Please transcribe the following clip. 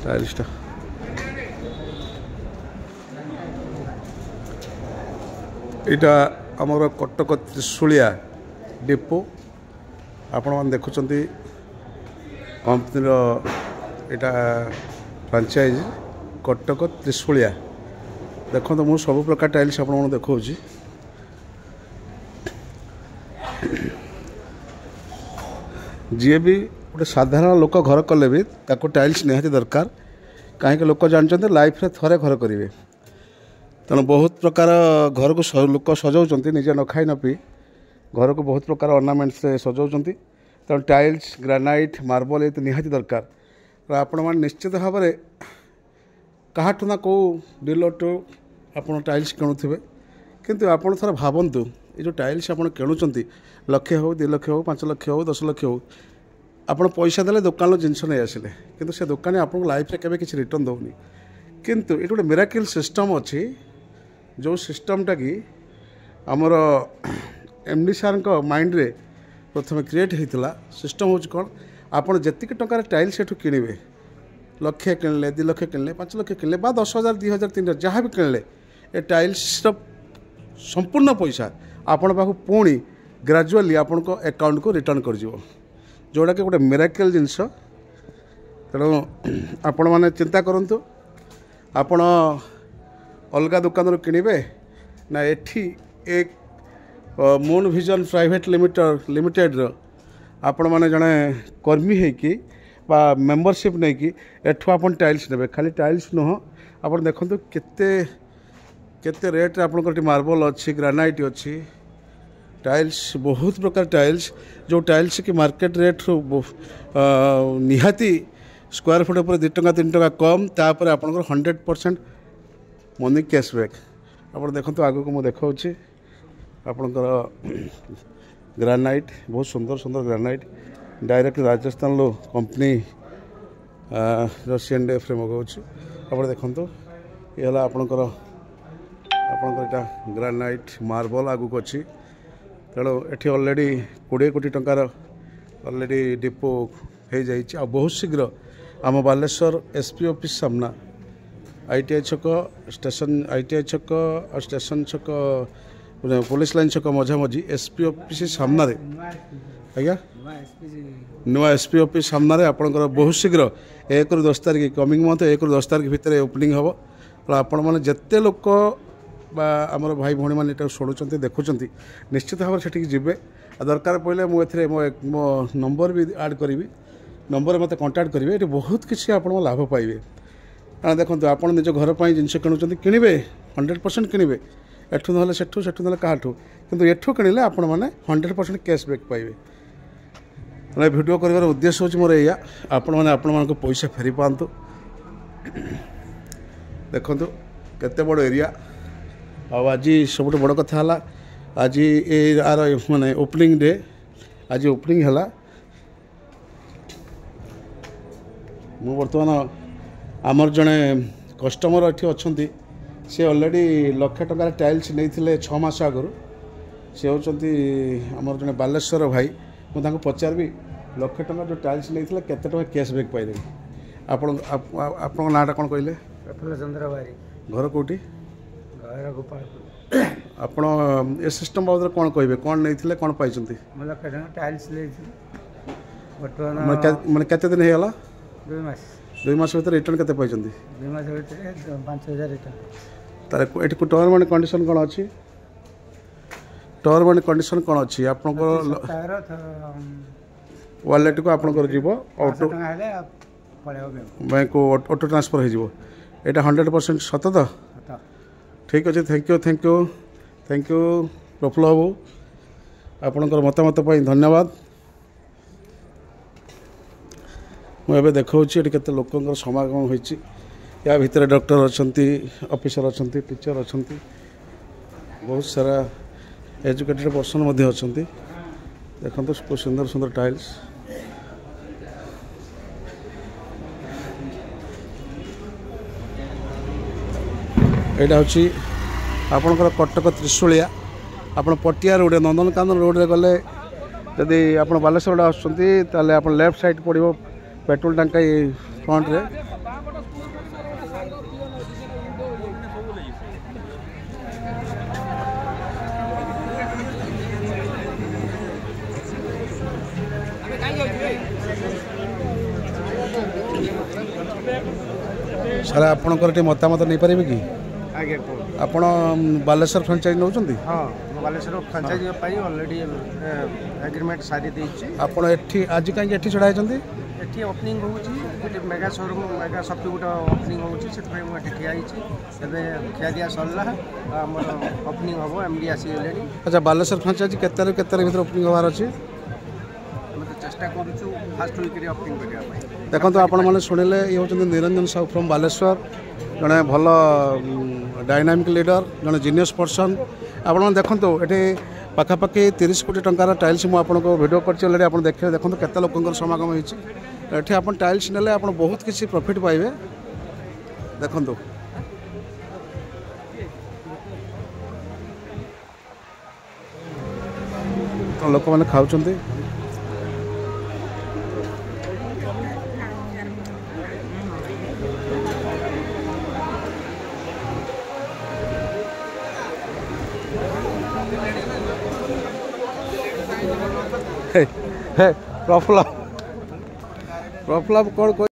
टाइल्सटा इटा आमर कटक त्रिशूलिया डिपो आपण मैंने देखुं कंपनी इटा फ्रांचाइज कटक त्रिशूलिया देखो तो मुझे सब प्रकार टाइल्स आप देखा जी भी गोटे साधारण लोक घर कले भी ताको टाइल्स निहाती दरकार कहीं लोक जानते लाइफ रे थरे घर करेंगे तेणु बहुत प्रकार घर को लोक सजाऊँ निजे न खाई न पी घर को बहुत प्रकार अर्नामेंट से सजाऊँ तेणु टाइल्स ग्रानाइट मार्बल ये तो निहाती दरकार आपण मैंने निश्चित भाव में काहाठू ना कौ डीलर टू आप टाइल्स किणुवे किंतु आपण थोड़ा भावतु ये जो टाइल्स आप किणुंट लक्षे हो 2 लाख हो 5 लाख हो 10 लाख हो आप पैसा देले दुकान जिनस नहीं आसिले किंतु से दुकान आपको लाइफ रे केबे किसी रिटर्न दौनी किंतु ये गोटे मिराकल सिस्टम अच्छी जो सिस्टमटा कि आमर एमडी सार माइंड रे प्रथम क्रिएट होता सिस्टम हूँ कौन आपड़ जी टकर टाइल्स एठू किणवे लक्षे किणले 2 लाख किणले 5 लाख किणले बा 10,000 2,000 3,000 जहाँ भी किणले ए टाइल्स संपूर्ण पैसा आपण पाखु पुणी ग्रेजुअली आपण को अकाउंट को रिटर्न कर जोड़ा कि गोटे मिराकल जिनस तेणु आपण मैंने चिंता करूँ आपण अलग दुकान किणवे ना एठी एक मून विजन प्राइवेट लिमिटेड आपण मैंने जड़े कर्मी होकि मेंबरशिप नहीं कि एठू आप टाइल्स ने खाली टाइल्स नुह आप देखो केते रेट आपंकर मार्बल अच्छी ग्रानाइट अच्छी टाइल्स बहुत प्रकार टाइल्स जो टाइल्स की मार्केट रेट निहाती स्क्वायर फुट पर 2 टका 3 टका कम तापर आपंकर 100% मनी कैशबैक आप देखो आगे को मुझे देखा आपंकर ग्रानाइट बहुत सुंदर सुंदर ग्रानाइट डायरेक्ट राजस्थान लो कंपनी CNF मगाऊँ आप देखो ये आपंकर ग्रानाइट मार्बल आगू अच्छी तेणु ये अलरेडी 20 कोटी टंकार अलरेडी डिपो हो जाइए बहुत शीघ्र आम बालेश्वर एसपी ऑफिस सामना ITI छक स्टेशन ITI छक और स्टेशन छक पुलिस लाइन छक मझामझी एसपी ऑफिस सामना आज्ञा नुआ एसपी ऑफिस सामना आपंकर बहुत शीघ्र 1 ରୁ 10 तारीख कमिंग मंथ 1 ରୁ 10 तारीख भितर ओपनिंग हम आपण मैंने जिते लोक आमर भाई भाई मैंने शुणुंट देखुं निश्चित भाव से जी दरकार पड़े मुझे मो नंबर भी ऐड करी नंबर मत कांटेक्ट करेंगे ये बहुत किसी आप लाभ पाइबे हाँ देखो आप निज घर पर जिन किणुंट किणवे 100% किणवे एठू ना सेठू ना काठू किंतु एठू किणिले आपण मैंने 100% कैशबैक पाइबे तेना भिडियो कर उद्देश्य हूँ मोर या आपण मैंने आपण पैसा फेरी पातु देखु केते बड़ एरिया आज सब बड़ कथा है आज यार माने ओपनिंग डे आज ओपनिंग है मु बर्तमान आमर जड़े कस्टमर ये अच्छा सी अलरेडी लक्षे टकार टाइल्स नहीं 6 मास आगु सी होती आमर जड़े बालेश्वर भाई मुझे पचारि लक्षे टका जो टाइल्स नहीं केते टका कैशबैक पाइले आपण नाटा कौन कहले प्रफुल्ल चंद्र बारी घर कौटी घर गोपालपुर आपण ए सिस्टम बाबद कौन कहे कौन नहीं कौन पाई लक्षे टका टाइल्स बर्तमान मैंने केते दिन होगा 2 मास 2 मास भर रिटर्न केते पाई 2 मास भर 5,000 रिटर्न तार ये टर्म एंड कंडीशन कौन अच्छी टर्म एंड कंडीशन कौन अच्छी आपको वालेट को आपंकर जीव ऑटो बैंक को ऑटो ट्रांसफर हो यहाँ 100% सत तो ठीक अच्छे थैंक यू प्रफुल्ल बाबू आपणकर मतामत धन्यवाद मुझे देखा के लोक समागम हो या भितर डॉक्टर अच्छा ऑफिसर अच्छा टीचर अच्छा बहुत सारा एजुकेटेड पर्सन अच्छा देखो बहुत सुंदर सुंदर टाइल्स यहाँ हूँ आपणकर कटक त्रिशूलिया आप पटिया रोड नंदनकानन रोड रे गले जदि आप बालेश्वर आसुँच आप लेफ्ट साइड पड़ो पेट्रोल टांका फ्रंट रे ସାର୍ ଆପଣଙ୍କର ଟିକେ ମତାମତ ନେଇପାରିବେ କି? ଆଜ୍ଞା କୁହନ୍ତୁ। ଆପଣ ବାଲେଶ୍ୱର ଫ୍ରାଞ୍ଚାଇଜ୍ ନେଉଛନ୍ତି? ହଁ ମୁଁ ବାଲେଶ୍ୱର ଫ୍ରାଞ୍ଚାଇଜି ପାଇଁ ଅଲରେଡ଼ି ଏଗ୍ରିମେଣ୍ଟ ସାରି ଦେଇଛି। ଆପଣ ଏଠି ଆଜି କାହିଁକି ଏଠି ଛିଡ଼ା ହେଇଛନ୍ତି? ଏଠି ଓପନିଂ ହେଉଛି, ଗୋଟେ ମେଗା ସୋରୁମ୍ ମେଗା ସପି ଗୋଟେ ଓପନିଂ ହେଉଛି, ସେଥିପାଇଁ ମୁଁ ଏଠି ଠିଆ ହେଇଛି। ଏବେ ଖିଆଦିଆ ସରିଲା, ଆମର ଓପନିଂ ହେବ, MD ଆସିଗଲେଣି। ଆଚ୍ଛା, ବାଲେଶ୍ୱର ଫ୍ରାଞ୍ଚାଇଜ୍ କେତେରୁ କେତେ ଭିତରେ ଓପନିଂ ହେବାର ଅଛି? ଆମେ ତ ଚେଷ୍ଟା କରୁଛୁ ଫାଷ୍ଟ ୱିକ୍ରେ ଓପନିଂ କରିବା ପାଇଁ। ଦେଖନ୍ତୁ, ଆପଣମାନେ ଶୁଣିଲେ, ଇଏ ହେଉଛନ୍ତି ନିରଞ୍ଜନ ସାହୁ ଫ୍ରମ୍ ବାଲେଶ୍ୱର, ଜଣେ ଭଲ ଡାଇନାମିକ୍ ଲିଡର, ଜଣେ ଜିନିୟସ୍ ପର୍ସନ୍। ଆପଣମାନେ ଦେଖନ୍ତୁ, ଏଠି ପାଖାପାଖି 30 କୋଟି ଟଙ୍କାର ଟାଇଲ୍ସ ମୁଁ ଆପଣଙ୍କୁ ଭିଡ଼ିଓ କରିଛି ଅଲରେଡ଼ି। ଆପଣ ଦେଖିବେ, ଦେଖନ୍ତୁ କେତେ ଲୋକଙ୍କର ସମାଗମ ହେଇଛି ଏଠି। ଆପଣ ଟାଇଲ୍ସ ନେଲେ ଆପଣ ବହୁତ କିଛି ପ୍ରଫିଟ୍ ପାଇବେ। ଦେଖନ୍ତୁ, ଲୋକମାନେ ଖାଉଛନ୍ତି। ପ୍ରଫୁଲ୍ଲ କ'ଣ